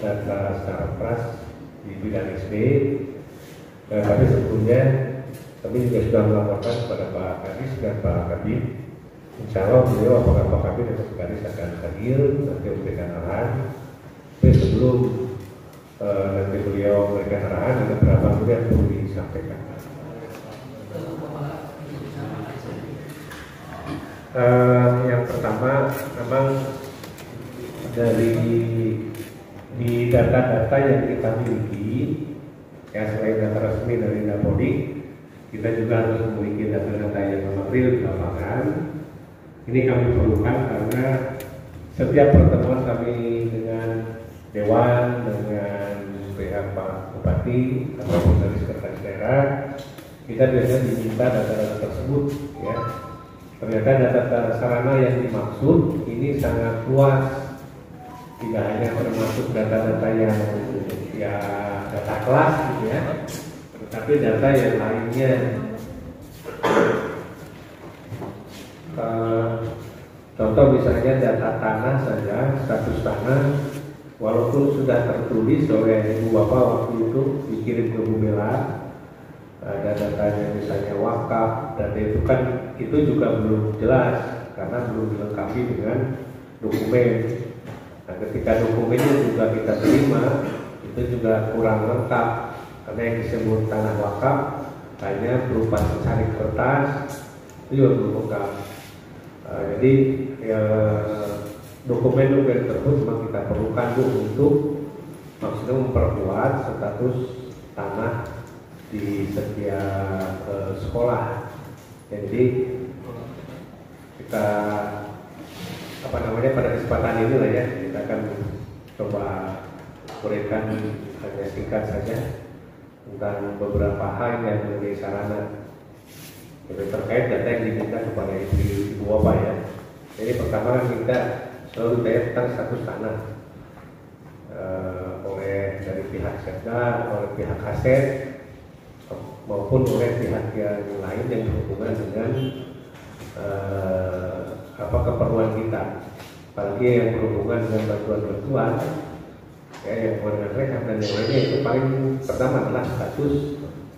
Data secara keras di bidang SD, tapi sebetulnya kami juga sudah melaporkan kepada Pak Kadis dan Pak Kabid. Insya Allah beliau apakah Pak Kabid atau Pak Kadis akan hadir nanti memberikan arahan. Tapi sebelum nanti beliau memberikan arahan, ada beberapa hal yang perlu disampaikan. Yang pertama, memang dari di data-data yang kita miliki, ya selain data resmi dari Dapodik, kita juga harus memiliki data-data yang memang real di lapangan. Ini kami perlukan karena setiap pertemuan kami dengan Dewan, dengan pihak Pak Bupati ataupun dari Sekretaris Daerah, kita biasanya diminta data-data tersebut. Ya, ternyata data sarana yang dimaksud ini sangat luas. Tidak hanya termasuk data-data yang ya data kelas gitu ya, tetapi data yang lainnya. Contoh misalnya data tanah saja, status tanah, walaupun sudah tertulis oleh Ibu Bapak waktu itu dikirim ke Bu Bella, ada datanya misalnya wakaf, dan itu kan itu juga belum jelas karena belum dilengkapi dengan dokumen. Nah, ketika dokumennya juga kita terima, itu juga kurang lengkap karena yang disebut tanah wakaf hanya berupa secari kertas, itu juga belum lengkap. Jadi dokumen-dokumen tersebut memang kita perlukan untuk maksudnya memperkuat status tanah di setiap sekolah. Jadi kita pada kesempatan ini lah ya, kita akan coba berikan hanya singkat saja tentang beberapa hal yang mengenai sarana terkait data yang diminta kepada ibu bapak ya. Jadi pertama kita selalu ditanya tentang status tanah oleh dari pihak Setda, oleh pihak Aset maupun oleh pihak yang lain yang berhubungan dengan keperluan kita, apalagi yang berhubungan dengan bantuan-bantuan ya, yang dengan rehab dan yang lainnya. Itu paling pertama adalah status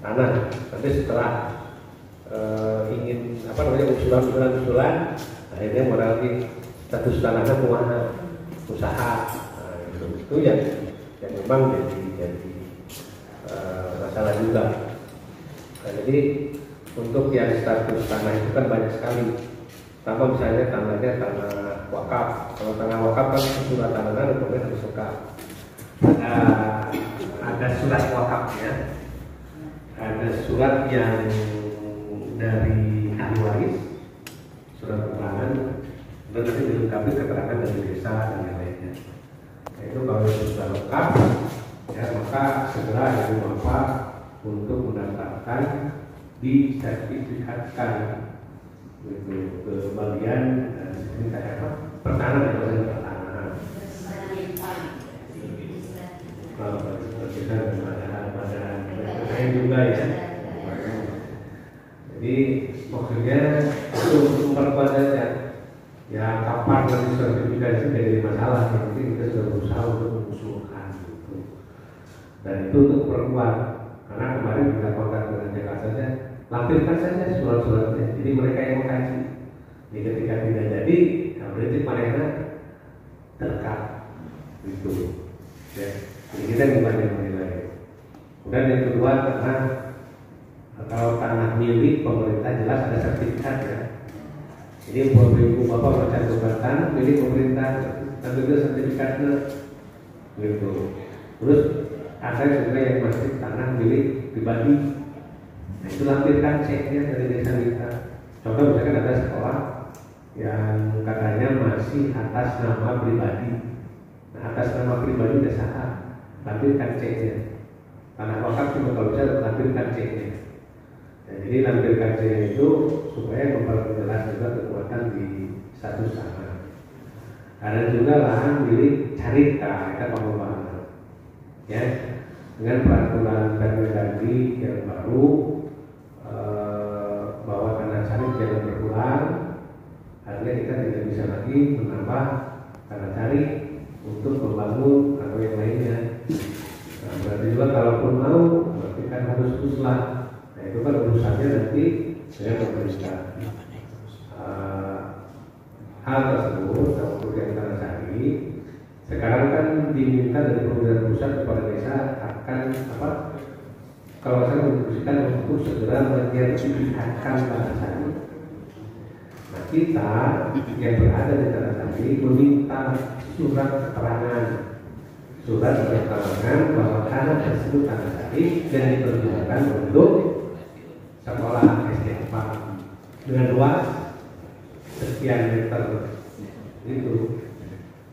tanah. Nanti setelah ingin usulan akhirnya modal di status tanahnya kumaha usaha. Nah, itu yang memang jadi masalah juga. Nah, jadi untuk yang status tanah itu kan banyak sekali. Pertama misalnya tanahnya tanah wakaf. Kalau tanah wakaf kan surat tanahnya dokumen harus lengkap. Ada surat wakafnya, ada surat yang dari ahli waris, surat keterangan, dan nanti dilengkapi keterangan dari desa dan yang lainnya. Nah, itu kalau itu sudah lengkap, ya maka segera dari bapak untuk mendaftarkan disertifikatkan gitu, ke bagian ini kayak apa? Pertanahan atau pertanahan. Kalau kita ada juga ya. Jadi maksudnya itu untuk memperkuat saja. Ya kapan nanti sertifikasi dari masalah, yang penting kita sudah berusaha untuk mengusulkan gitu. Dan itu untuk perkuat. Karena kemarin kita kontak dengan Jakarta saja, lampirkan saja surat-suratnya. Jadi mereka yang mengkaji. Jadi ketika tidak jadi, nah berarti mereka terkat gitu. Ya. Jadi kita bukan yang menilai. Kemudian yang kedua karena kalau tanah milik pemerintah jelas ada sertifikat ya. Jadi ibu bapak mencantumkan tanah milik pemerintah, tentu itu sertifikatnya gitu. Terus ada juga yang masih tanah milik pribadi. Nah, itu lampirkan ceknya dari desa kita. Contoh misalkan ada sekolah yang katanya masih atas nama pribadi. Nah, atas nama pribadi desa A, lampirkan ceknya. Tanah wakaf juga kalau bisa lampirkan ceknya. Nah, jadi lampirkan ceknya itu supaya memperjelas juga kekuatan di status tanah. Ada juga lahan milik carita, kita pengembangan, ya, dengan peraturan Permendagri yang baru bahwa tanah carit jangan berkurang, artinya kita tidak bisa lagi menambah tanah carit untuk membangun atau yang lainnya. Nah, berarti juga kalaupun mau, berarti kan harus uslah. Nah, itu kan urusannya nanti dengan pemerintah. Hal tersebut kalau yang kita cari sekarang kan diminta dari pemerintah pusat kepada desa akan apa? Kalau saya menginstruksikan untuk segera menyertifikatkan tanah cari. Nah, kita yang berada di tanah cari meminta surat keterangan bahwa tanah tersebut tanah cari dan dipergunakan untuk sekolah SD 4 dengan luas sekian meter itu,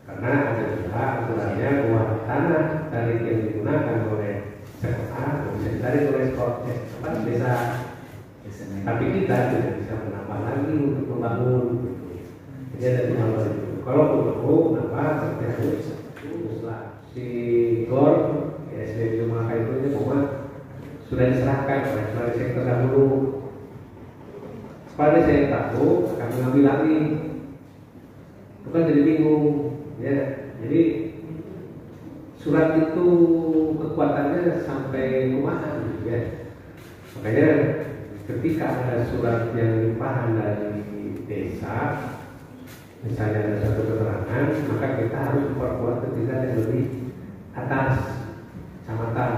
karena ada juga aturannya bahwa tanah dari yang digunakan oleh sekolah bisa ditarik oleh sekolah desa, tapi kita tidak bisa menambah lagi untuk membangun. Jadi ada dua hal itu. Kalau perlu menambah berarti harus si GOR SD Jumaka itu sudah diserahkan oleh sektor dahulu. Pada saya tahu akan mengambil lagi, bukan jadi bingung, ya. Jadi surat itu kekuatannya sampai kumaha, ya. Makanya ketika ada surat yang limpahan dari desa, misalnya ada satu keterangan, maka kita harus memperkuat ketika yang lebih atas kecamatan,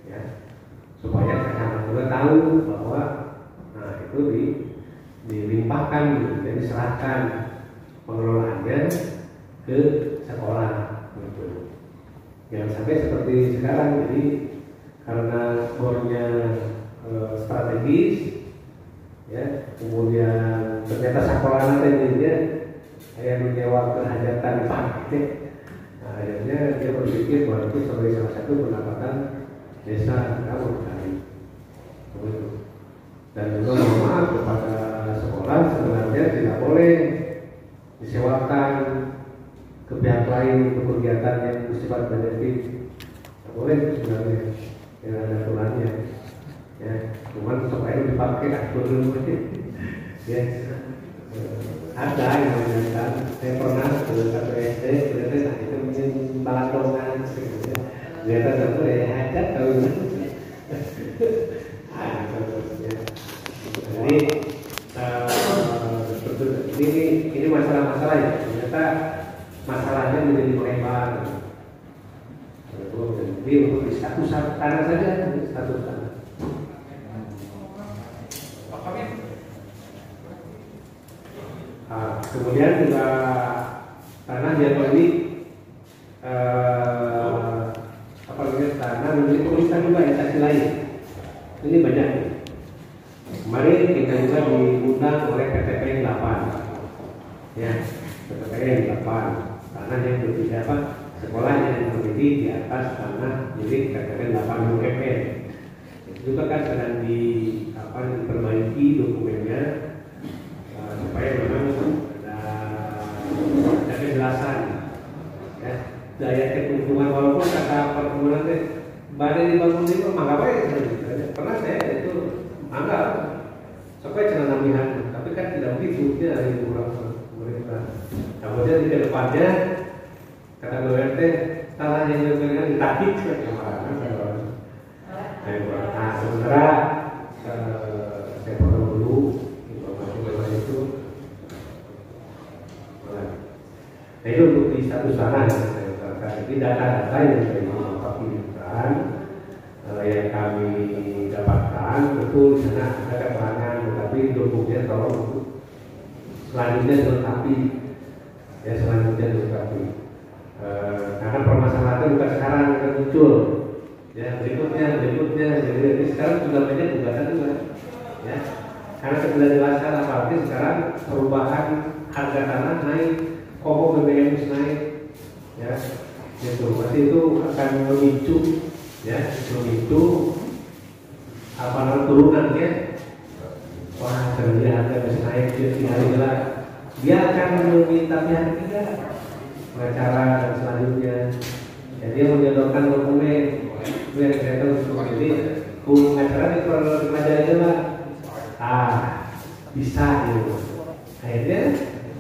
ya, supaya kecamatan juga tahu bahwa itu dilimpahkan, dan diserahkan pengelolaannya ke sekolah, gitu. Jangan sampai seperti sekarang, jadi karena bornya strategis, ya, kemudian ternyata sekolah nanti dia kayak menyewa kehajatan pakai, nah, akhirnya dia berpikir bahwa itu sebagai salah satu pendapatan desa kamu tadi, begitu. Dan juga mohon maaf kepada sekolah, sebenarnya tidak boleh disewakan ke pihak lain untuk kegiatan yang bersifat benefit. Tidak boleh sebenarnya, yang ada aturannya, ya. Cuman supaya dipakai dulu, ya. Ada yang mengatakan, saya pernah ke satu SD, ternyata itu mungkin balakrongan, ternyata tidak boleh hajat tahu. Jadi ini masalah-masalah ya, ternyata masalahnya menjadi melebar. Jadi untuk status tanah saja, status tanah. Kemudian juga tanah yang milik tanah milik pemerintah juga instansi lain. Ini banyak. Kemarin kita juga diundang oleh PTPN 8, ya, PTPN 8, tanah yang berbeda sekolah yang berdiri di atas tanah milik PTPN 8 UMN. Itu juga kan sedang diperbaiki dokumennya supaya memang ada kejelasan, ya, daya keuntungan, walaupun kata perkebunan badai dibangun itu mangga baik, pernah saya itu anggap sampai celana mihan, tapi kan tidak begitu dia dari beberapa pemerintah. Kemudian di depannya kata BWT tanah yang dipegang ditakik nah, sementara saya perlu dulu informasi itu. Nah, itu untuk di status tanah. Jadi data-data yang dari Pakistan yang kami dapatkan betul di sana ada keterangan, tetapi dokumennya tolong selanjutnya dilengkapi, ya, selanjutnya dilengkapi. Karena permasalahan bukan sekarang akan muncul, Ya berikutnya. Jadi sekarang sudah banyak gugatan juga, ya. Karena sudah jelaskan apalagi sekarang perubahan harga tanah naik, pokok BBM naik, ya. Itu pasti itu akan memicu, ya, apa namanya turunannya. Wah, terlihat harga bisa naik tiga. Dia akan meminta pihak ketiga, pengacara dan selanjutnya. Ya, dia menyodorkan dokumen. Biar saya tahu jadi pengacara itu kalau dipelajari lah. Bisa gitu. Akhirnya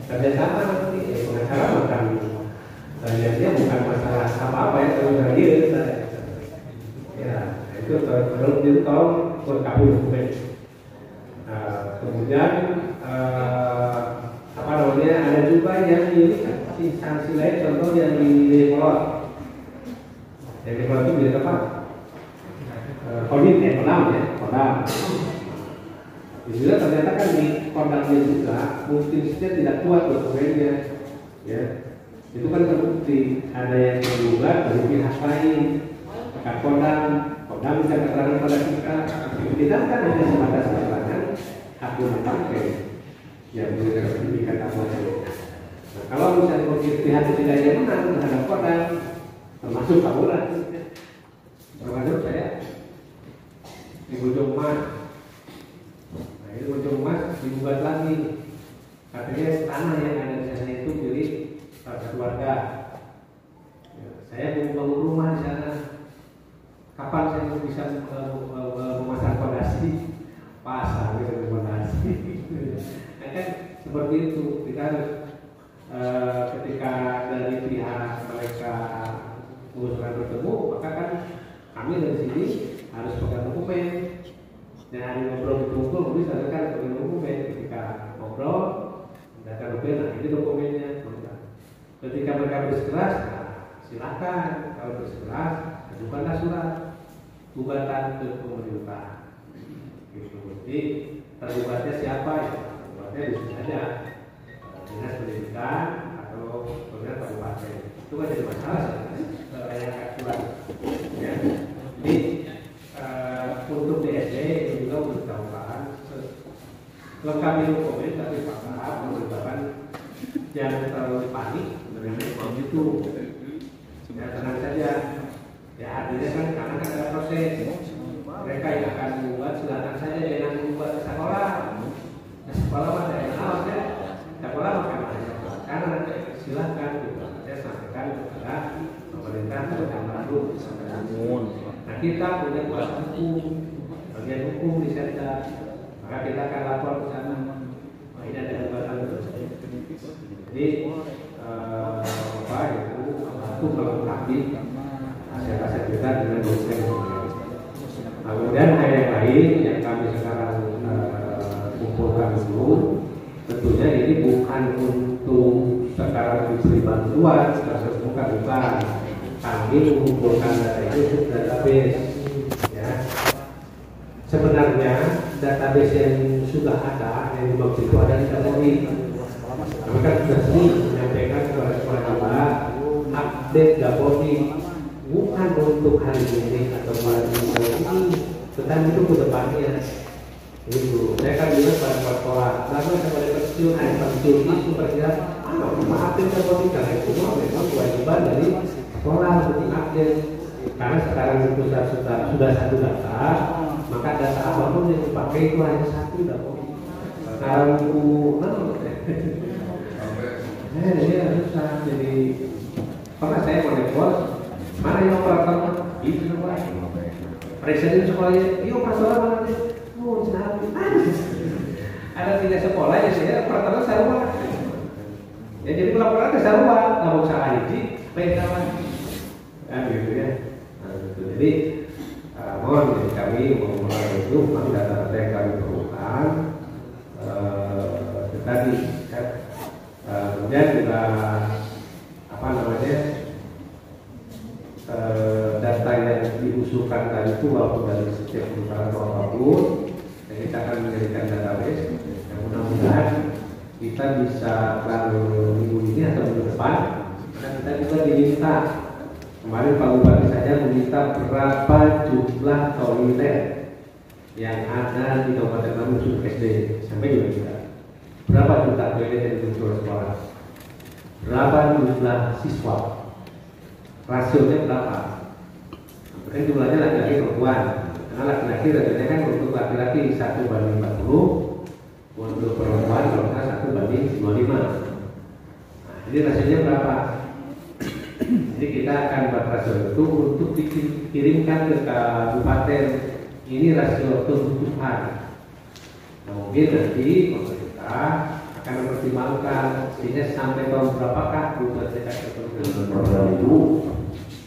kerjasama nanti pengacara makan. Dia bukan masalah apa-apa ya kalau terakhir. Ya, itu kalau itu tolong berkabul dokumen. Kemudian apa namanya ada juga yang di instansi lain, contoh yang di Dekolot. Yang Dekolot itu biasa apa? Kodam ya, Kodam. Juga ternyata kan di Kodamnya juga mungkin saja tidak kuat dokumennya, ya. Itu kan terbukti ada yang tergugat dari pihak lain, Kodam bisa keterangan pada kita kan hanya sebatas keterangan akun pakai yang bersertifikat apa saja. Nah, kalau misalnya pihak ketiga yang menang terhadap Kodam, termasuk kaburan, termasuk saya di Bojong Mas. Nah, ini Bojong Mas digugat lagi, katanya tanah yang ada di sana itu milik keluarga. Ya, saya mau bangun rumah di sana. Kapan saya bisa memasang fondasi? Pasang gitu fondasi. Nah, kan seperti itu. Kita harus ketika dari pihak mereka mengusulkan bertemu, maka kan kami dari sini harus pegang dokumen. Dan hari ngobrol betul-betul bisa kan pegang dokumen. Ketika ngobrol, data dokumen, nah ini dokumennya. Ketika mereka bersikeras, nah, silakan. Kalau bersikeras, ajukanlah surat gugatan ke pemerintah. Gitu. Jadi tergugatnya siapa ya? Tergugatnya bisa saja dinas pendidikan atau pemerintah kabupaten. Itu kan jadi masalah layakan surat. Ya. Jadi untuk DSD itu juga beritahukan lengkapi dokumen tapi paham memberitahukan jangan terlalu panik mengenai hal itu. Ya, tenang saja. Ya artinya kan karena kan ada proses. Mereka yang akan membuat silakan saja jangan membuat ke sekolah. Nah, sekolah ada yang awas ya. Sekolah makan karena silakan juga saya sampaikan kepada pemerintah dan baru nah kita punya kuasa hukum, bagian hukum di sana, maka kita akan lapor ke sana. Nah, ini ada gugatan terus. Jadi apa itu melengkapi aset-aset kita dengan dokumen. Kemudian hal yang lain yang kami sekarang kumpulkan dulu, tentunya ini bukan untuk sekarang diberi bantuan, bukan. Kami mengumpulkan data itu untuk database. Ya. Sebenarnya database yang sudah ada yang dimaksud itu ada di Dapori. Kami kan sudah sering menyampaikan kepada sekolah update Dapori bukan untuk hari ini atau malam ini, tetapi itu ke depannya. Itu saya kan bilang pada sekolah, lalu saya pada pensiun, itu berkira, maafin Dapori karena itu memang kewajiban dari sekolah untuk update. Karena sekarang itu sudah satu data, maka data apapun yang dipakai itu hanya satu Dapori. Sekarang itu dia susah. Jadi pernah saya mau report, mana yang operator itu semua presiden sekolahnya, iya operator mana nih? Oh, ada 3 sekolah ya saya operator sarua. Ya jadi pelaporan ke sarua, nggak usah haji, baik kawan. Kan gitu ya. Nah, gitu. Jadi mohon dari kami mengumpulkan itu, data-data yang kami perlukan. Tadi kan, kemudian juga apa namanya? Data yang diusulkan tadi itu walaupun dari setiap perusahaan apapun, kita akan menjadikan database yang mudah-mudahan kita bisa minggu ini atau minggu depan, karena kita juga diminta kemarin Pak Bupati saya saja meminta berapa jumlah toilet yang ada di Kabupaten Bandung untuk SD sampai juga tidak. Berapa jumlah toilet yang dibutuhkan sekolah? Berapa jumlah siswa? Rasionya berapa? Kan jumlahnya laki-laki perempuan. Karena laki-laki rasanya kan untuk laki-laki 1:40, untuk perempuan kalau nggak 1:25. Nah, jadi rasionya berapa? Jadi kita akan buat rasio itu untuk dikirimkan ke kabupaten. Ini rasio kebutuhan. Nah, mungkin nanti pemerintah akan mempertimbangkan sehingga sampai tahun berapakah kabupaten tertentu. Program itu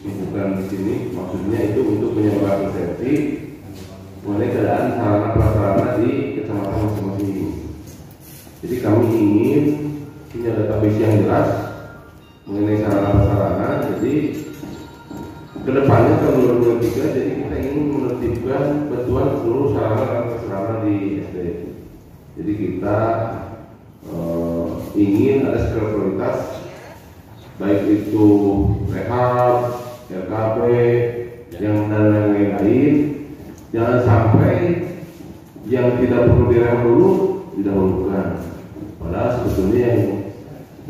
bukan di sini, maksudnya itu untuk menyebar persepsi mengenai keadaan sarana prasarana di kecamatan masing-masing. Jadi kami ingin punya database yang jelas mengenai sarana prasarana. Jadi kedepannya tahun 2023, jadi kita ingin menertibkan bantuan seluruh sarana dan prasarana di SD. Jadi kita ingin ada skala prioritas, baik itu rehab, RKP, yang dan lain-lain. Jangan sampai yang tidak perlu direhab dulu didahulukan. Padahal sebetulnya yang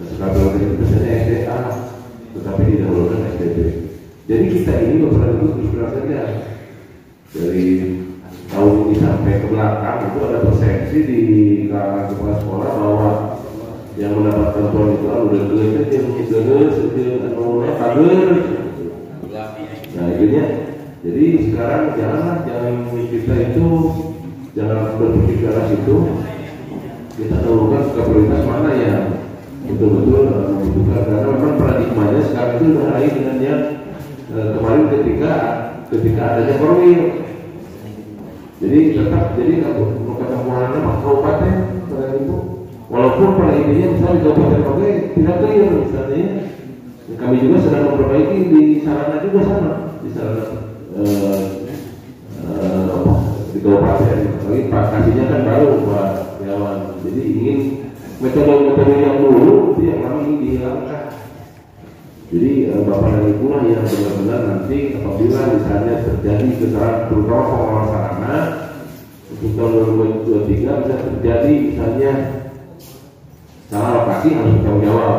skala prioritas itu biasanya SDA, tetapi didahulukan SDB. Jadi kita ini beberapa itu terus terang saja dari tahun ini sampai ke belakang itu ada persepsi di kalangan kepala sekolah bahwa yang mendapat bantuan itu udah gede, yang pagar. Nah intinya, jadi sekarang jangan kita itu jangan berpikir ke arah situ. Kita dahulukan prioritas mana yang betul-betul membutuhkan, karena memang paradigmanya sekarang itu udah lain dengan yang kemarin ketika adanya korwil. Jadi tetap kalau kata Muhammad kabupaten pada itu, walaupun pada intinya misalnya di kabupaten Oke tidak clear misalnya, kami juga sedang memperbaiki di sarana juga sama di sarana di kabupaten. Lagi kasihnya kan baru Pak Yawan. Jadi ingin metode-metode yang dulu itu yang kami ingin dihilangkan. Jadi Bapak dan Ibu lah yang benar-benar nanti apabila misalnya terjadi kesalahan terutama pengelolaan sarana untuk tahun 2023 bisa terjadi misalnya salah lokasi harus bertanggung jawab.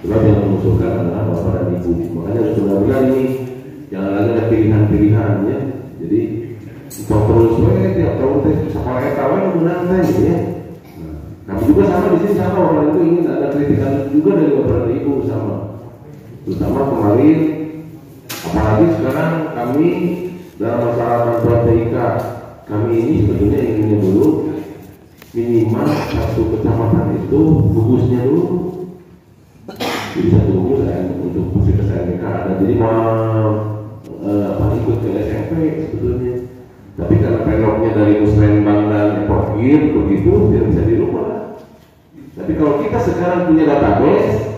Sebab yang mengusulkan adalah Bapak dan Ibu. Makanya harus benar-benar ini jangan lagi ada pilihan-pilihan ya. Jadi terus tiap tahun sekolah kawan menggunakan gitu ya. Kami juga sama di sini sama Bapak dan Ibu ingin ada kritikan juga dari Bapak dan Ibu sama. Terutama kemarin, apalagi sekarang kami dalam masalah bantuan TIK, kami ini sebetulnya inginnya dulu minimal satu kecamatan itu gugusnya dulu. Jadi satu gugus untuk fasilitas TIK ada. Jadi mau ikut ke SMP sebetulnya. Tapi karena penoknya dari Musrembang dan Pokir begitu tidak bisa dirubah. Tapi kalau kita sekarang punya database,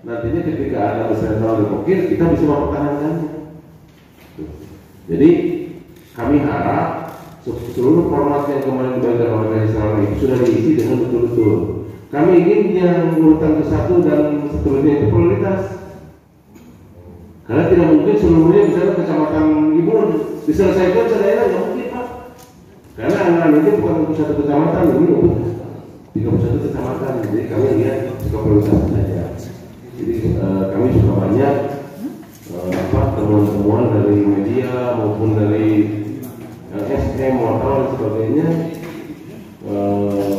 nantinya ketika ada Musrembang dan Pokir kita bisa mempertahankannya. Jadi kami harap seluruh format yang kemarin dibagikan oleh Israel itu sudah diisi dengan betul-betul. Kami ingin yang urutan ke-1 dan seterusnya itu prioritas. Karena tidak mungkin seluruhnya misalnya kecamatan Ibun diselesaikan sedaerah, nggak mungkin Pak. Karena anggaran ini bukan untuk satu kecamatan, ini untuk 31 kecamatan. Jadi kami lihat suka prioritas saja. Jadi kami suka banyak temuan-temuan dari media maupun dari SM, wartawan dan sebagainya.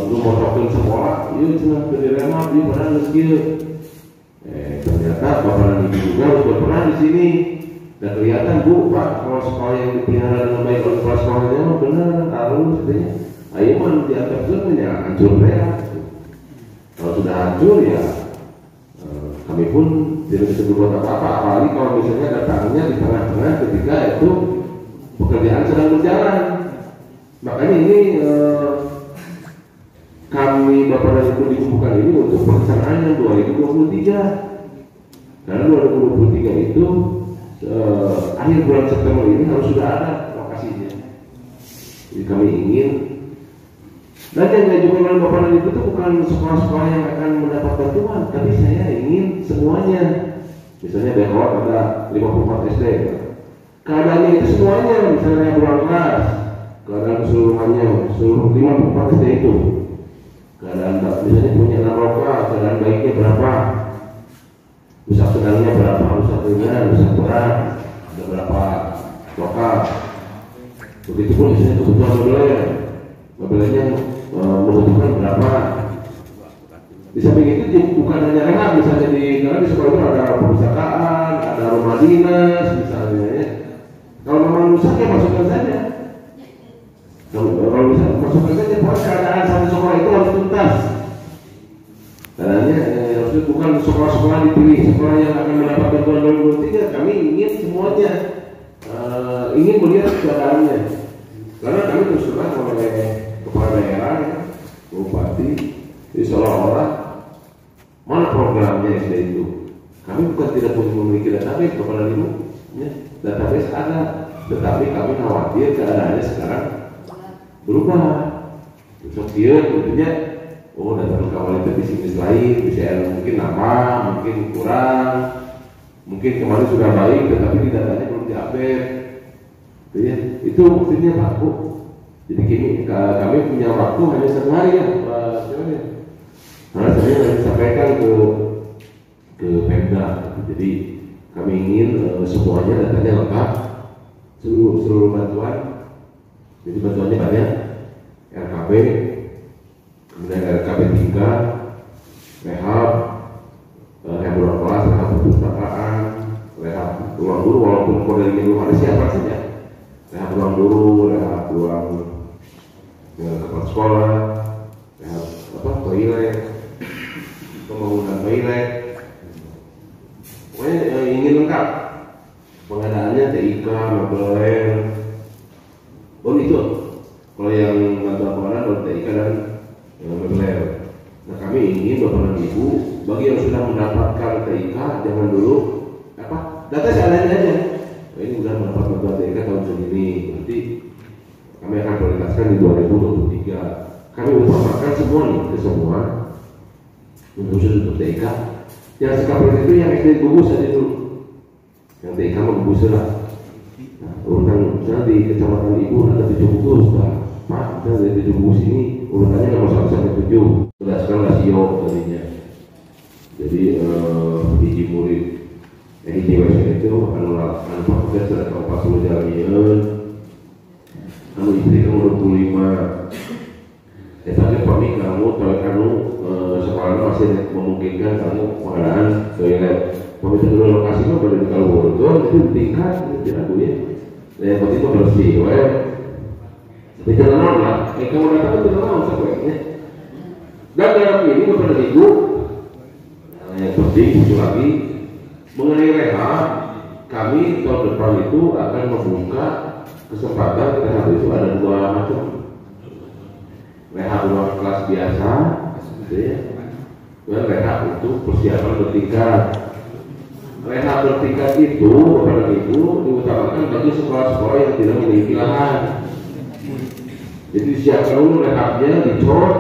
Lu mau token sekolah, yuk cina berdirema, yuk pernah skill. Ternyata Bapak dan Ibu juga sudah pernah di sini dan kelihatan Bu Pak kalau sekolah yang dipelihara dengan baik oleh kepala sekolahnya mah benar harus katanya. Ayo man dianggap sebenarnya hancur ya. Kalau sudah hancur ya kami pun tidak bisa berbuat apa-apa, apalagi kalau misalnya datangnya di tengah-tengah ketika itu pekerjaan sedang berjalan. Makanya ini kami Bapak dan Ibu dikumpulkan ini untuk pelaksanaan yang 2023. Karena 2023 itu akhir bulan September ini harus sudah ada lokasinya. Jadi kami ingin, dan yang diajukan oleh Bapak dan Ibu itu bukan sekolah-sekolah yang akan mendapat bantuan, tapi saya ingin semuanya Misalnya Depok ada 54 SD. Keadaannya itu semuanya, misalnya ruang kelas, keadaan keseluruhannya, seluruh 54 SD itu. Keadaan misalnya punya 6 lokal, keadaan baiknya berapa, rusak sedangnya berapa, rusak ringan, rusak berat, ada berapa lokal. Begitupun misalnya kebutuhan mobilnya membutuhkan berapa. Di samping itu bukan hanya rehab, misalnya karena di sekolah itu ada perpustakaan, ada rumah dinas misalnya ya. Kalau memang rusak ya masukkan saja. Kalau bisa masukkan saja, pokoknya keadaan satu sekolah itu harus tuntas. Caranya bukan sekolah-sekolah dipilih, sekolah yang akan mendapat bantuan 2023, kami ingin semuanya ingin melihat keadaannya. Karena kami terus terang oleh kepala daerah, bupati, jadi seolah-olah mana programnya SD itu. Kami bukan tidak memiliki database kepada ibu, ya. Database ada, tetapi kami khawatir keadaannya sekarang berubah. Besok dia tentunya, oh data kawan itu bisnis lain, bisa mungkin nama, mungkin kurang, mungkin kemarin sudah baik, tetapi di datanya belum diupdate. Ya, itu buktinya Pak Bu. Jadi kami punya waktu hanya 1 hari ya, Pak. Karena saya ingin sampaikan ke Pemda. Jadi kami ingin semuanya datanya lengkap, seluruh bantuan. Jadi bantuannya banyak, RKP, kemudian RKP 3, rehab ruang kelas, rehab perpustakaan, rehab ruang guru, walaupun kodenya belum ada siapa saja. Rehab ruang guru, rehab ruang kepala sekolah, rehab toilet, pembangunan toilet, pokoknya ingin lengkap. Pengadaannya TIK, mobiler, itu. Kalau yang bantuan pengadaan baru TIK dan mobiler. Nah kami ingin Bapak dan Ibu, bagi yang sudah mendapatkan TIK, jangan dulu data seadanya aja. Ini sudah mendapat bantuan TIK tahun segini, nanti kami akan prioritaskan di 2023. Kami utamakan semua nih ke semua, khusus untuk TIK. Yang sekarang itu yang SD gugus aja dulu, yang TIK mau gugus lah. Nah, urutan misalnya di kecamatan Ibu ada 7 gugus, Pak, misalnya dari 7 gugus ini urutannya nomor 1 sampai 7, berdasarkan rasio tadinya. Jadi hiji murid hiji wesen itu anu fakultas ada 40 jalmian, anu istri kamu 25. Tapi kami kamu sekolahnya masih memungkinkan kamu pengadaan toilet. Kami itu dulu lokasinya pada di Kalungurdo, itu tingkat tidak punya. Dan yang penting itu bersih, tapi jangan lah. Kamu datang itu jangan sebaiknya. Dan dalam ini kepada ibu, yang penting itu lagi mengenai rehab. Kami tahun depan itu akan membuka kesempatan rehab itu ada 2 macam. Rehab ruang kelas biasa, gitu ya. Dan rehab itu persiapan bertingkat. Rehab bertingkat itu kepada ibu diutamakan bagi sekolah-sekolah yang tidak memiliki lahan. Jadi siapkan dulu rehabnya dicor.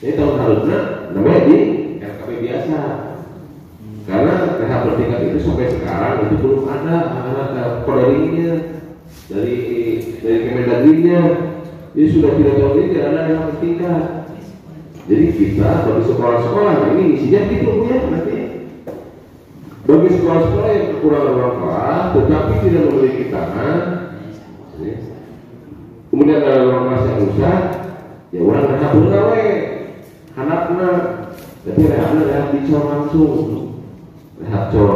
Ini tahun harusnya namanya di RKP biasa. Karena rehab bertingkat itu sampai sekarang itu belum ada kodarinya dari Kemendagrinya. Jadi sudah 3 tahun ini tidak ada rehab bertingkat. Jadi kita bagi sekolah-sekolah ini isinya gitu ya nanti. Bagi sekolah-sekolah yang kekurangan ruang kelas tetapi tidak memiliki tanah, kemudian ada ruang kelas yang rusak, ya orang rehab gawe, hanapna, tapi rehab dicor langsung, rehab cor.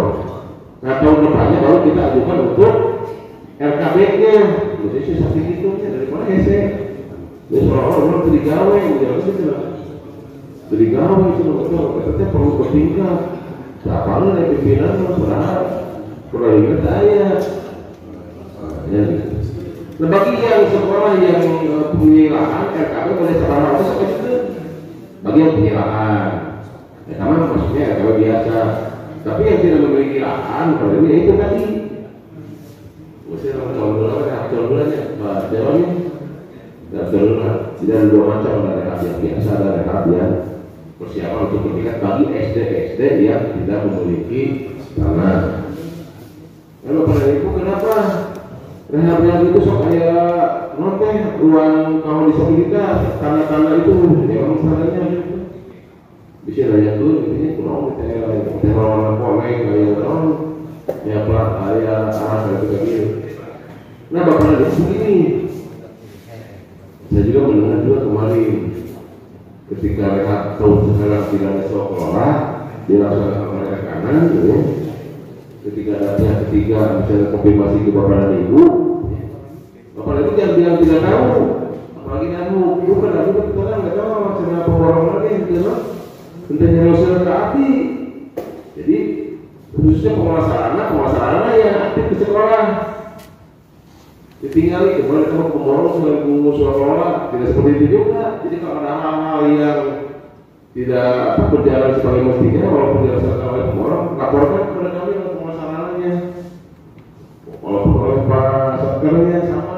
Nah tahun depannya baru kita ajukan untuk RKB-nya, jadi susah gitu ya daripada hese. Jadi seolah-olah beli gawe, beli gawe itu katanya perlu bertingkat. Apalagi dari pimpinan berharap perlindungan saya. Nah bagi yang sekolah yang punya lahan, RKB boleh sekarang itu sampai itu. Bagi yang punya lahan, karena maksudnya RKB biasa. Tapi yang tidak memiliki lahan, kalau ini itu tadi. Mesti orang jual bulan ya, Pak Jalan. Tidak ada 2 macam, ada rehab yang biasa, ada rehab yang persiapan untuk bertingkat bagi SD yang tidak memiliki tanah. Kalau pada itu kenapa? Rehab itu sok kayak nonton ruang kamu disabilitas, tanah-tanah itu memang standarnya gitu. Bisa nanya tuh, ini kurang terlalu komeng kayak orang ya pelat area arah itu kayak. Nah bapak ada begini. Saya juga mendengar juga kemarin ketika rehab tahun sekarang tidak ada sekolah dilaksanakan oleh kanan, gitu ya. Ketika ada pihak ketiga misalnya konfirmasi ke bapak dan ibu, bapak dan ibu jangan bilang tidak tahu, apalagi kamu bukan lagi kita nggak tahu maksudnya apa orang lagi gitu loh, tentang usaha ke hati. Jadi khususnya penguasa yang aktif di sekolah. Ditinggali kembali ke pemborong dengan sekolah tidak seperti itu juga. Jadi kalau ada hal-hal yang tidak berjalan sebagai mestinya, walaupun dirasakan oleh pemborong, laporkan kepada kami untuk pemasarannya. Walaupun oleh Pak Satkernya sama.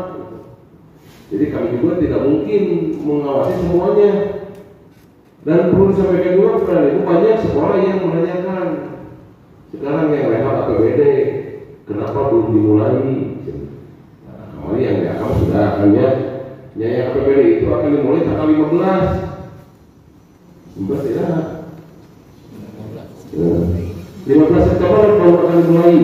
Jadi kami juga tidak mungkin mengawasi semuanya. Dan perlu disampaikan juga kepada itu banyak sekolah yang menanyakan sekarang yang rehab APBD kenapa belum dimulai? Kemarin yang kamu sudah akannya yang APBD itu akan dimulai tanggal 15. Sumpah tidak. 15 September baru akan dimulai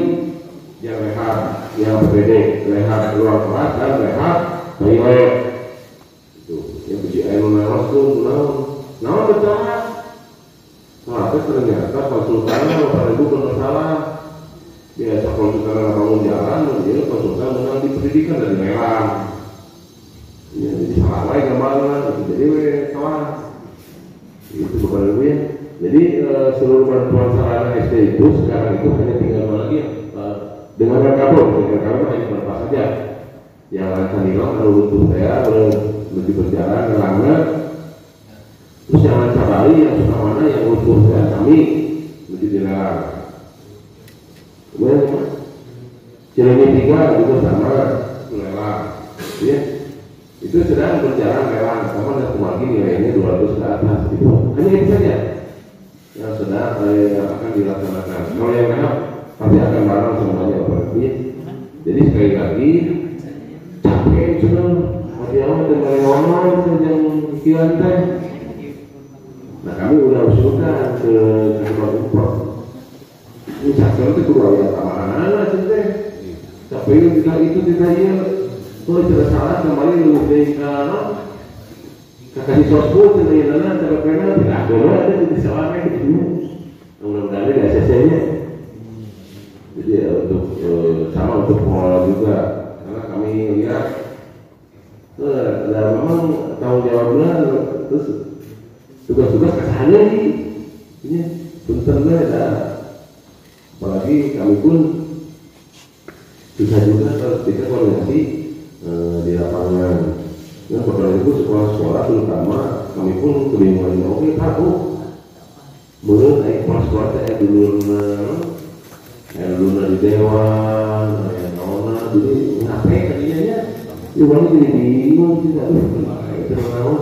yang rehab, yang APBD, rehab luar kelas dan rehab toilet. Itu yang BCI langsung nah berjalan. Nah, ternyata konsultan kalau ibu bermasalah biasa konsultan bangun jalan, dia konsultan mengenai pendidikan dari Melang. Ya, jadi salah lagi kemana, jadi kawan. Itu bukan ibu ya. Jadi seluruh bantuan sarana SD itu sekarang itu hanya tinggal lagi dengan kabel hanya berapa saja. Yang akan hilang kalau untuk saya lebih berjalan lama. Terus yang lancar Bali yang suka mana yang utuh saya kami lebih dilarang. Kemudian Cilenyi 3 juga sama lelang, ya. Itu sedang berjalan lelang, sama dan kemarin nilainya 200 ke atas. Itu hanya itu saja yang sedang akan dilaksanakan. Kalau yang memang pasti akan bareng semuanya berarti. Jadi sekali lagi capek sudah, masih awal dan ngomong yang pikiran teh. Nah kami udah usulkan ke Kepala Bupati. Ini sakit itu kedua yang anak-anak cinta. Tapi kita itu kita iya. Kalau tidak salah kembali lebih ke kasih sosmed tidak ada tidak pernah tidak ada di salahnya itu. Mudah-mudahan ada ACC-nya. Jadi untuk sama untuk pengelola juga karena kami lihat dan memang tanggung jawabnya terus tugas-tugas kesana nih, ini bentarnya ada, apalagi kami pun bisa juga kita koordinasi di lapangan. Nah, pada itu sekolah-sekolah terutama kami pun kebingungan, oke Pak, menurut naik sekolah saya dulu di Dewan, Nona, jadi ngapain tadinya ya? Iwan ini bingung tidak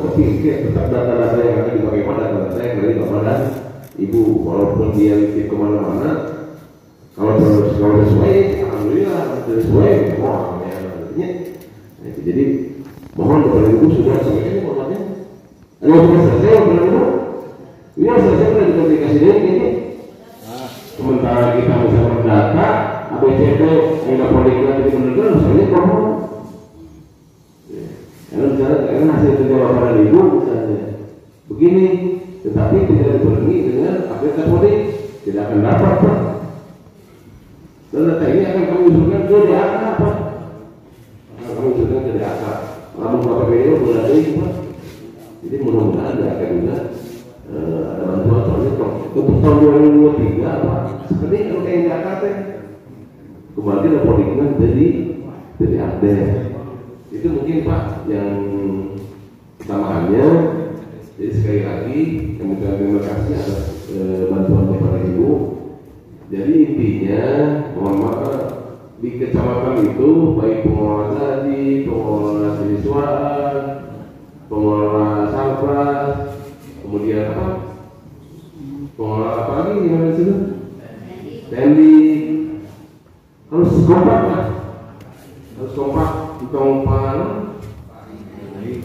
tapi tetap data-data yang akan dipakai pada data yang dari kepada ibu walaupun dia titip kemana-mana kalau sesuai alhamdulillah sesuai wah ya jadi mohon kepada ibu sudah selesai mohonnya ada yang sudah selesai kepada ibu ini selesai sudah dikomunikasi ini sementara kita bisa mendata ABCD yang poliklat itu benar-benar misalnya mohon karena hasil penjawaban ibu misalnya begini, tetapi tidak dipenuhi dengan aplikasi politik tidak akan dapat Pak. Dan data ini akan kami usulkan ke DAK Pak. Akan kami usulkan ke DAK. Namun Bapak BDO berada itu Pak. Jadi mudah-mudahan DAK juga ada bantuan soalnya untuk tahun 2023 Pak. Seperti kalau kayak DAK kemarin poliknya jadi ada. Itu mungkin Pak yang tambahannya. Jadi sekali lagi kami terima kasih atas bantuan kepada Ibu. Jadi intinya mohon maaf di kecamatan itu baik pengelola tadi, pengelola siswaan, pengelola sampah, kemudian apa? Pengelola apa lagi gimana sih? TNI harus kompak lah, harus kompak untuk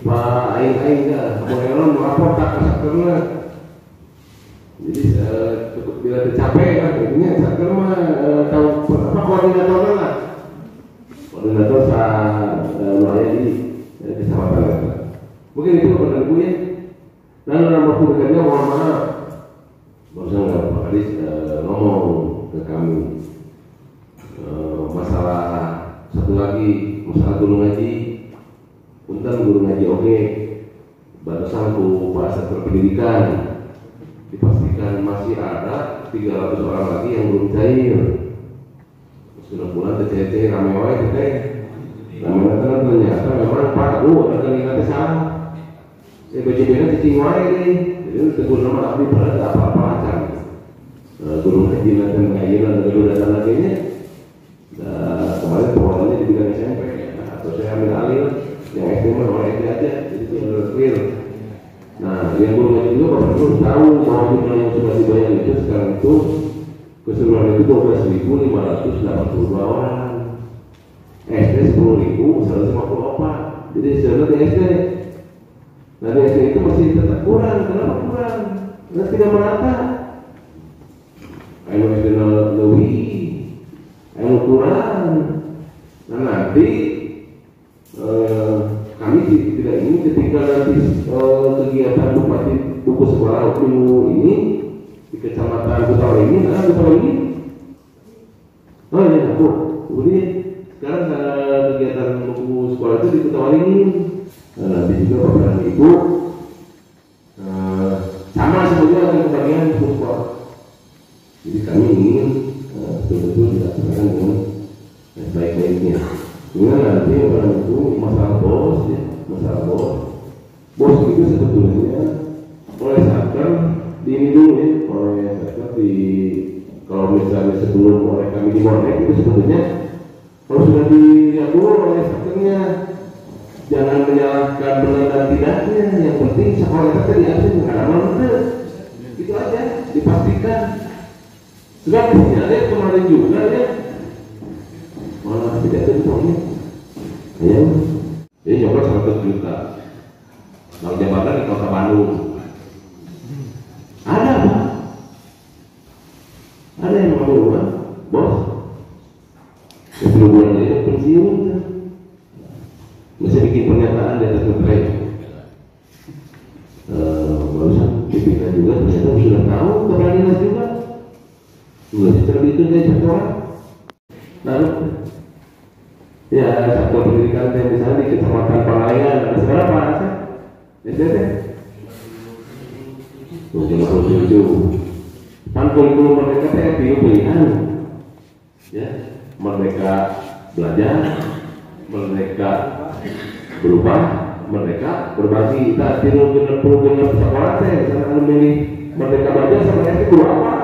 Pak Aing ya, kemudian melapor tak karena jadi cukup bila tercapai kan, intinya satker mah tahu apa koordinatornya lah, koordinator melayani kecamatan. Mungkin itu pendapat gue ya. Dan nama publiknya mohon maaf, barusan Pak Kadis ngomong ke kami masalah satu lagi, masalah guru ngaji. Punten guru ngaji oke, barusan ku bahasa pendidikan dipastikan masih ada 300 orang lagi yang belum cair. Sudah bulan tercair rame wae teh. Rame ternyata memang Pak ada kali salah. Saya baca benar cicing wae nih. Jadi tegur nama abdi pada apa-apa macam. Guru ngaji nanti mengajian dan guru datang lagi nya. Kemarin pengalamannya di bidang SMP atau saya ambil alih yang SD mah orang SD aja, jadi itu clear. Nah, yang guru ngaji juga Bapak Ibu tahu bahwa jumlah yang sudah dibayar itu sekarang itu keseluruhan itu 12.582 orang. SD 10.154. Jadi sebenarnya di SD. Nah di SD itu masih tetap kurang. Kenapa kurang? Karena tidak merata. Ayo SD lebih, ayo kurang. Nah nanti kami tidak ingin ketika nanti kegiatan bupati buku sekolah ilmu ini di kecamatan Kutawa ini, oh iya aku, kemudian sekarang kegiatan buku sekolah itu di Kutawa ini, nanti juga Bapak dan Ibu sama semuanya akan kebagian buku sekolah. Jadi kami ingin betul-betul dilaksanakan dengan baik-baiknya. Kemudian nanti orang itu masalah bos ya, masalah bos itu sebetulnya oleh satker di ini dulu ya, oleh satker di kalau misalnya sebelum oleh kami dimonek itu sebetulnya kalau sudah dilihat dulu oleh satkernya, jangan menyalahkan benar dan tidaknya, yang penting sekolah kita diakses nggak ada benar, itu aja dipastikan. Sudah ada kemarin juga ya. Malah tidak ada uangnya. Ayo, ini nyoba 100 juta. Kalau jabatan di Kota Bandung, ada Pak? Ada yang mau uang, bos? 10 bulan ini pensiun, masih bikin pernyataan di atas metret. Barusan dipikir juga ternyata sudah tahu keberanian juga. Sudah seperti itu dari satu orang. Lalu ya, satu pendidikan yang misalnya di Kecamatan Palayan ada seberapa aja? SDT 57. Pan kurikulum merdeka saya pilihan ya, merdeka belajar, merdeka berubah, merdeka berbagi. Kita tiru genep sekolah saya misalnya memilih merdeka belajar sama yang itu apa?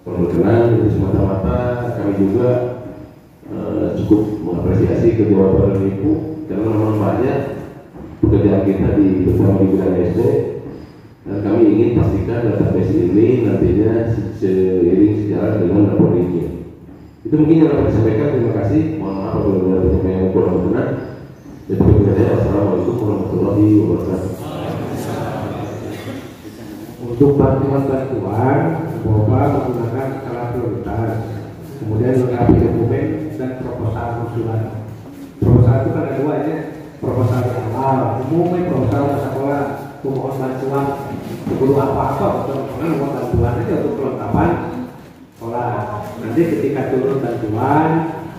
Perkenalan itu semata-mata kami juga cukup mengapresiasi kedua Bapak dan Ibu karena memang banyak pekerjaan kita bersama di bidang SD, dan kami ingin pastikan database ini nantinya seiring sejalan dengan laporannya. Itu mungkin yang dapat disampaikan. Terima kasih. Mohon maaf apabila ada penyampaian yang kurang berkenan. Wassalamualaikum warahmatullahi wabarakatuh. Untuk bantuan-bantuan, Bapak menggunakan skala prioritas, kemudian lengkapi dokumen dan proposal usulan. Proposal itu kan ada dua ya, proposal awal, umumnya proposal sekolah, mohon bantuan, perlu apa-apa, mohon bantuan aja untuk kelengkapan sekolah. Nanti ketika turun bantuan,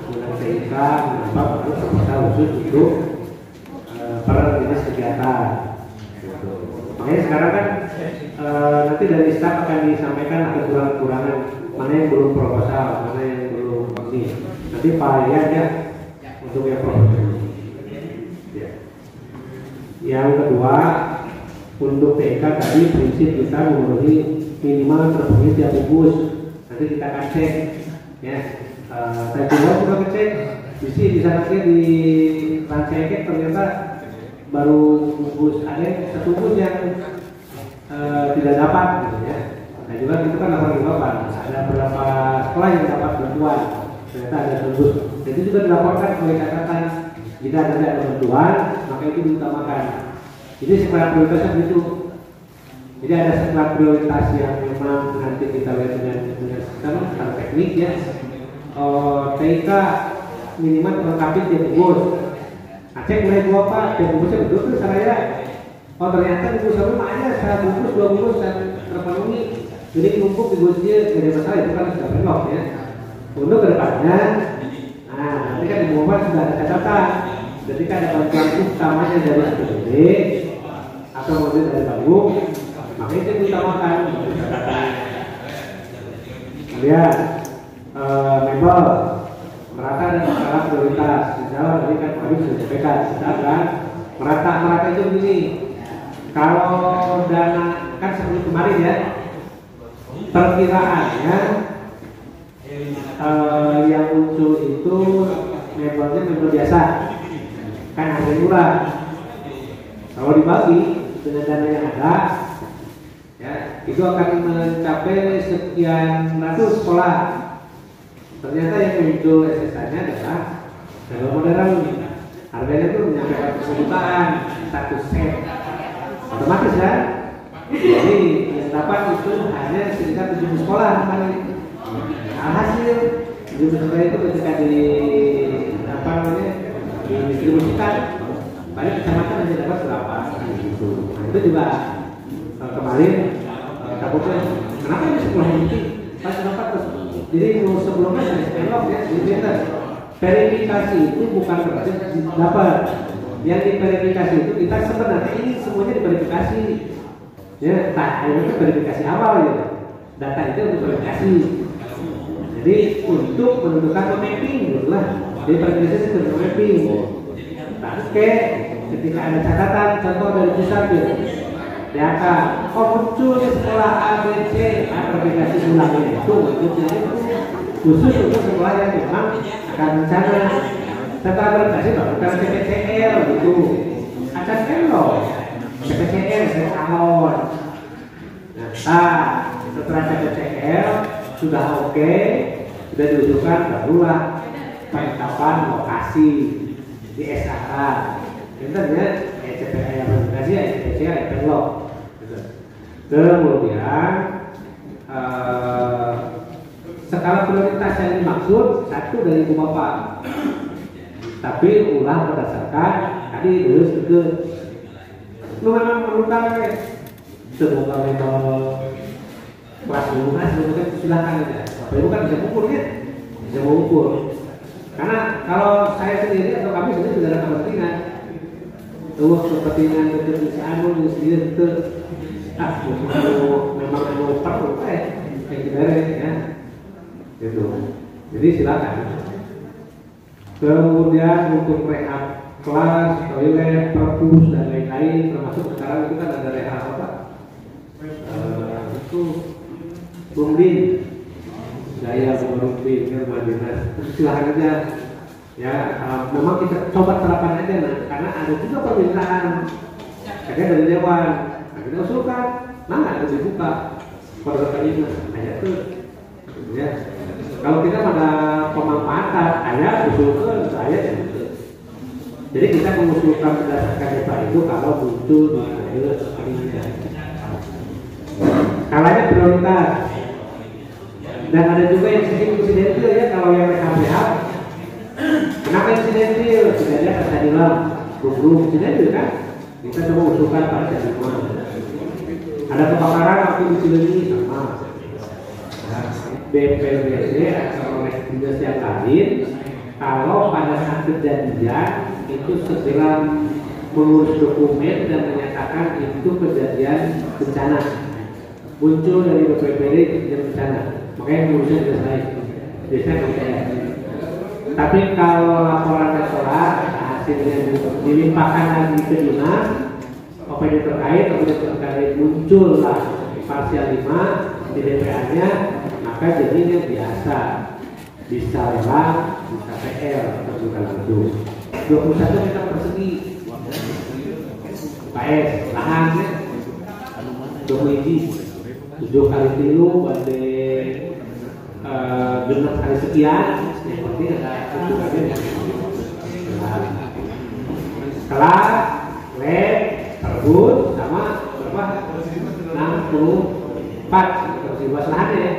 kemudian TIK, menambah baru proposal khusus untuk per dinas kegiatan. Makanya sekarang kan nanti dari staf akan disampaikan ada kekurangan mana yang belum proposal, mana yang belum ini. Nanti Pak Yan ya untuk yang proposal. Ya. Yang kedua untuk TK tadi prinsip kita memenuhi minimal terpenuhi tiap bungkus. Nanti kita akan cek ya. Saya coba juga ngecek di sana di Rancayek ternyata baru bungkus ada satu bungkus yang tidak dapat gitu ya. Nah juga kita kan lapor di Bapak, ada beberapa sekolah yang dapat bantuan, ternyata ada tembus. Itu juga dilaporkan sebagai catatan. Jika ada bantuan, maka itu diutamakan. Jadi skala prioritasnya begitu. Jadi ada skala prioritas yang memang nanti kita lihat dengan sistem teknik ya. TIK minimal melengkapi tiap bus. Cek mulai gua Pak, tiap bungkusnya betul tuh saya. Oh ternyata bungkus sama makanya saya bungkus 2 bungkus dan terpenuhi. Jadi numpuk di bungkusnya tidak ada masalah, itu kan sudah penuh ya. Untuk kedepannya, nah nanti kan di bawah sudah ada catatan. Ketika ada bantuan utamanya dari APBD atau model dari Bandung, maka itu diutamakan catatan. Kemudian mebel merata dan skala prioritas. Misalnya tadi kan Pak sudah sampaikan, misalkan merata itu begini. Kalau dana kan seperti kemarin ya, perkiraannya yang muncul itu mebelnya mebel biasa, kan harga murah. Kalau dibagi dengan dana yang ada, ya itu akan mencapai sekian ratus sekolah. Ternyata yang muncul SSA-nya adalah mebel modern. Harganya itu mencapai 100 jutaan, 1 set. Otomatis kan? Jadi yang dapat itu hanya sekitar 70 sekolah kali. Alhasil 70 sekolah itu ketika didistribusikan, banyak kecamatan hanya dapat berapa? Gitu. Nah, itu juga kemarin takutnya kenapa ini sekolah ini pas dapat terus. Jadi sebelumnya saya elok ya di Twitter. Verifikasi itu bukan berarti dapat. Yang diverifikasi itu kita sebenarnya ini semuanya diverifikasi. Ya, itu verifikasi awal ya. Data itu untuk verifikasi. Jadi untuk menentukan mapping gitulah. Jadi verifikasi itu untuk mapping. Oke, ketika ada catatan contoh dari pusat gitu. Ya kan, munculnya sekolah ABC, verifikasi ulangnya itu wujudnya itu khusus untuk sekolah yang memang akan rencana. Setelah verifikasi bukan CPCL gitu, akan elo CPCL dari tahun. Nah, setelah CPCL sudah oke, sudah diusulkan barulah penetapan lokasi di SAK. Intinya CPCL verifikasi, CPCL elo. Kemudian skala prioritas yang dimaksud satu dari Ibu Bapak. Tapi ulang berdasarkan tadi terus ke lu memang memerlukan semoga level kelas 12 silakan aja. Bapak Ibu kan bisa mengukur ya, bisa mengukur. Karena kalau saya sendiri atau kami sendiri tidak ada kepentingan, kepentingan betul anu sendiri betul. Memang mau perlu kayak gimana ya, gitu. Jadi silakan. Kemudian untuk rehab kelas, toilet, perpus dan lain-lain, termasuk sekarang itu kan ada rehab apa? Itu Bumdin, Jaya Bumdin, rumah dinas. Silahkan aja. Ya, memang kita coba terapkan aja, nah, karena ada juga permintaan. Kadang dari Dewan, kita usulkan, mana ada dibuka pada kali ini, hanya itu. Ya. Kalau kita pada pemanfaatan, saya usulkan saya itu. Jadi kita mengusulkan berdasarkan data itu kalau muncul di akhirnya. Skalanya prioritas. Dan ada juga yang insidentil ya, kalau yang rehab. Kenapa insidentil? Tidak ada kata dilam, belum insidentil kan? Kita coba usulkan pada semua. Ada kebakaran waktu di Cileunyi sama. BPWD atau oleh dinas yang lain, kalau pada saat kejadian itu segera mengurus dokumen dan menyatakan itu kejadian bencana muncul dari BPWD kejadian bencana, makanya ngurusnya sudah selesai. Biasanya kayak. Tapi kalau laporan restoran hasilnya dilimpahkan lagi ke dinas, OPD terkait, OPD terkait muncullah parsial 5 di DPA-nya, maka jadinya biasa bisa lelang, bisa PR atau juga langsung. 21 meter persegi PS lahannya 20 biji 7 kali 3 banding 16 kali sekian, yang penting ada 7 kali. Setelah lab terbut sama berapa? 64 terus luas lahannya ya.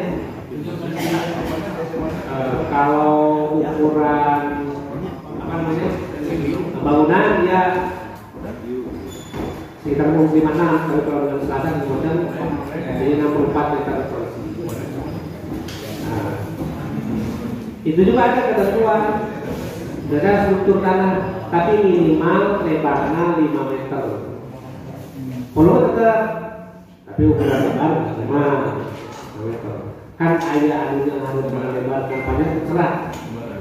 Kalau ukuran apa namanya bangunan ya sekitar 56, tapi kalau dengan selatan kemudian jadi 64 meter persegi. Nah, itu juga ada ketentuan dengan struktur tanah, tapi minimal lebarnya 5 meter. Kalau tetap, tapi ukuran lebar 5 meter. Kan ada anunya harus lebar panjang terserah.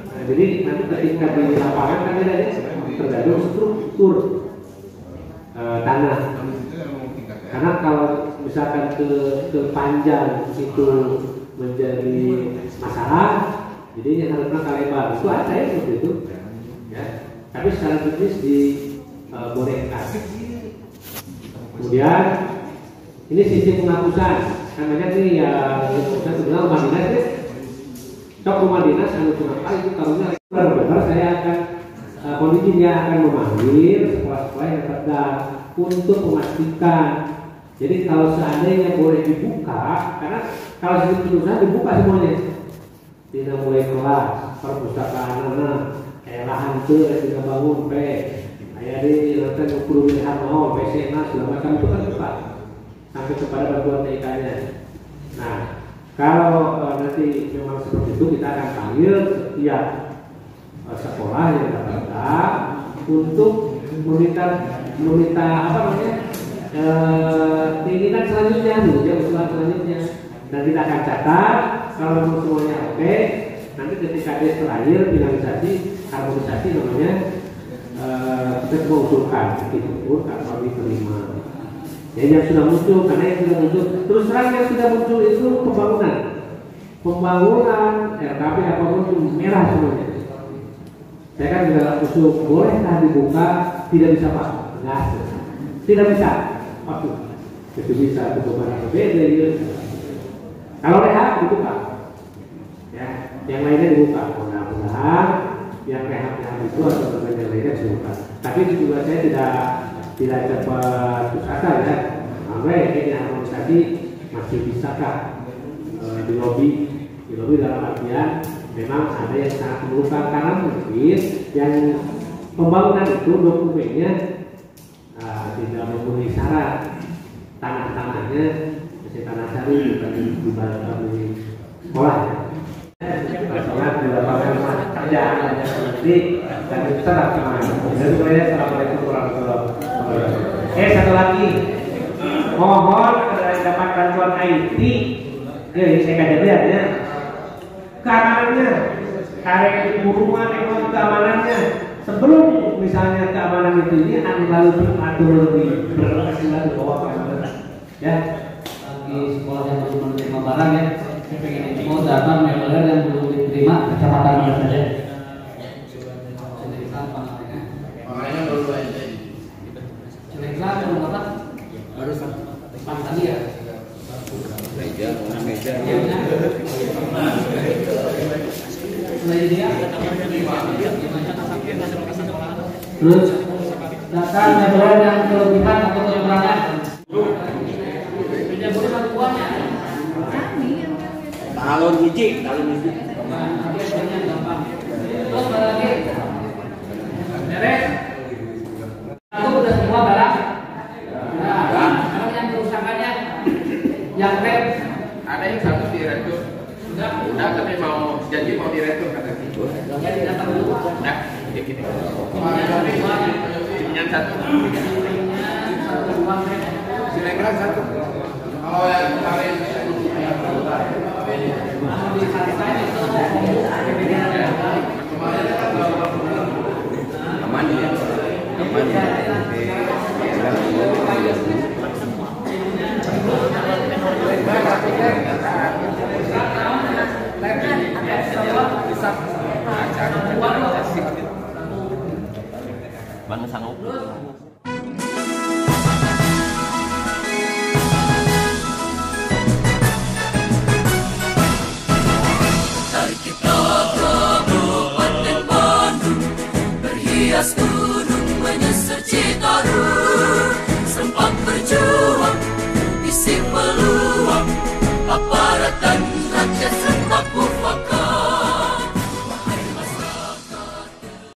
Nah, jadi nanti ketika di lapangan kan ada tergantung struktur tanah. Karena kalau misalkan ke panjang itu menjadi masalah, jadi yang harusnya kalebar itu ada ya seperti itu. Ya. Tapi secara teknis dibolehkan. Kemudian ini sisi penghapusan. Kan banyak nih yang saya bilang rumah dinas ya. Cok rumah dinas anu kenapa itu taruhnya lebar. Saya akan kondisinya akan memanggil sekolah-sekolah yang terdaftar untuk memastikan. Jadi kalau seandainya boleh dibuka, karena kalau sedikit usaha dibuka semuanya. Tidak mulai kelas, perpustakaan, kayak lahan tuh tidak bangun, kayak di lantai ukur miliar mau, PCNA segala macam itu kan buka sampai kepada bantuan TIK-nya. Nah, kalau nanti memang seperti itu kita akan panggil setiap sekolah yang terdaftar untuk meminta apa namanya keinginan selanjutnya dulu ya, usulan selanjutnya. Dan kita akan catat kalau semuanya oke, nanti ketika dia terakhir finalisasi harmonisasi namanya kita mengusulkan itu atau diterima. Ya yang sudah muncul, karena yang sudah muncul terus terang yang sudah muncul itu pembangunan RKP apapun itu merah semuanya. Saya kan juga usul bolehkah dibuka, tidak bisa Pak, enggak, tidak bisa. Waktu itu bisa beban berbeda gitu. Kalau rehab dibuka, ya, yang lainnya dibuka. Mudah-mudahan yang rehab itu atau yang lainnya dibuka. Tapi itu juga saya tidak cepat putus asa ya. Sampai ini harmonisasi masih bisakah di lobby dalam artian memang ada yang sangat memerlukan, karena mungkin yang pembangunan itu dokumennya tidak memenuhi syarat, tanah-tanahnya masih tanah sari bukan di sekolah ya. Sangat di lapangan kerjaan nanti dan itu sangat kemana. Jadi sebenarnya assalamualaikum warahmatullahi wabarakatuh. Satu lagi, mohon dapat bantuan IT. Ya, saya kaji lihat ya. Keamanannya, karek ibu rumah, ekonomi keamanannya. Sebelum misalnya keamanan itu ini lalu lebih berkesinambungan di bawah keamanan. Ya, di sekolah yang belum menerima barang ya, saya pengen info data member yang belum diterima kecamatan mana saja. Makanya baru aja. Celengsa belum apa? Baru tadi ya. Meja. Terus data member yang kelebihan atau kekurangan. Talon hiji. Terus lagi. Beres. Aku udah semua barang. Nah, kalau yang kerusakannya yang rem Ada yang satu direktur. Udah tapi mau janji mau direktur katanya. jadi datang dulu. Udah, dikit. Yang satu. Silakan satu. Kalau yang kemarin aman ya. Aman ya. Bang sanggup. Bias gunung menyusur Citarum, sempat berjuang, isi peluang, aparat dan rakyat sempat